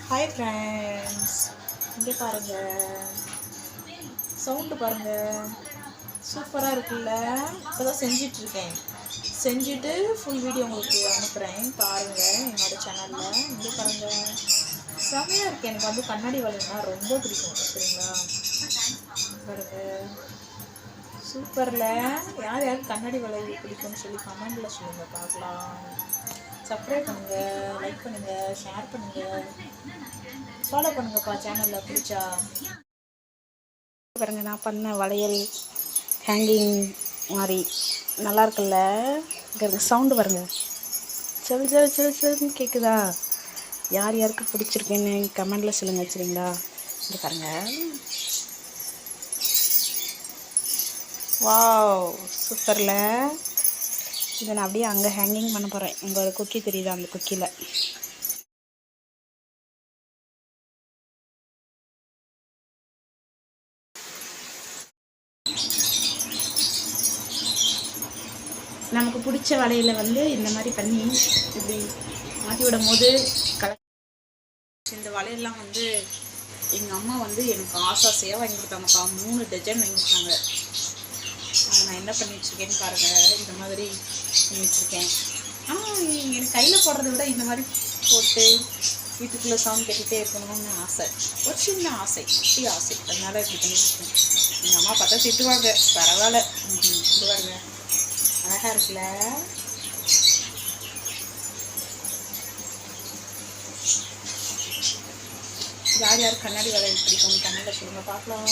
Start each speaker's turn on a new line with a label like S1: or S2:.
S1: Hi friends, இங்கே பாருங்கள், sound பாருங்கள், சூப்பராக இருக்குல்ல. இப்போ தான் செஞ்சிட்ருக்கேன். செஞ்சுட்டு ஃபுல் வீடியோ உங்களுக்கு அனுப்புகிறேன், பாருங்கள் என்னோடய சேனலில். இங்கே பாருங்கள், செம்மையாக இருக்குது. எனக்கு வந்து கண்ணாடி வளையல்னா ரொம்ப பிடிக்கும், சரிங்களா? பாருங்கள், சூப்பரில். யார் யாருக்கு கண்ணாடி வளையல் பிடிக்கும்னு சொல்லி கமெண்டில் சொல்லுங்கள், பார்க்கலாம். சப்ஸ்கிரைப் பண்ணுங்கள், லைக் பண்ணுங்கள், ஷேர் பண்ணுங்கள், ஃபாலோ பண்ணுங்கப்பா சேனலில் பிடிச்சா. பாருங்க, நான் பண்ண வளையல் ஹேங்கிங் மாதிரி நல்லா இருக்குல்ல. இங்கே சவுண்டு பாருங்க, செல் செல் செல் செல்னு கேட்குதா? யார் யாருக்கு பிடிச்சிருக்குன்னு கமெண்டில் சொல்லுங்கள், சரிங்களா? இங்கே பாருங்க, வாவ் சூப்பரில். இதை நான் அப்படியே அங்கே ஹேங்கிங் பண்ண போகிறேன். உங்களோட குக்கி தெரியுதா? அந்த குக்கியில் நமக்கு பிடிச்ச வளையல வந்து இந்த மாதிரி பண்ணி இப்படி மாட்டி விடும் போது இந்த வளையல்லாம் வந்து எங்கள் அம்மா வந்து எனக்கு ஆசையாக வாங்கி கொடுத்தாங்கப்பா. 3 டஜன் வாங்கி கொடுத்தாங்க. அதை நான் என்ன பண்ணி வச்சுருக்கேன்னு பாருங்கள். இந்த மாதிரி பண்ணி வச்சுருக்கேன். ஆனால் எனக்கு கையில் போடுறத விட இந்த மாதிரி போட்டு வீட்டுக்குள்ளே சவுண்ட் கேட்டுகிட்டே இருக்கணும்னு ஆசை, ஒரு சின்ன ஆசை, குட்டி ஆசை. அதனால் இப்படி பண்ணிட்டுருக்கேன். எங்கள் அம்மா பார்த்தா திட்டுவாங்க, பரவாயில்ல திட்டுவாங்க. அழகாக இருக்குல்ல. யார் யார் கண்ணாடி வளையல் பிடிக்கும் கண்ணாடியில் சொல்லுங்கள், பார்க்கலாம்.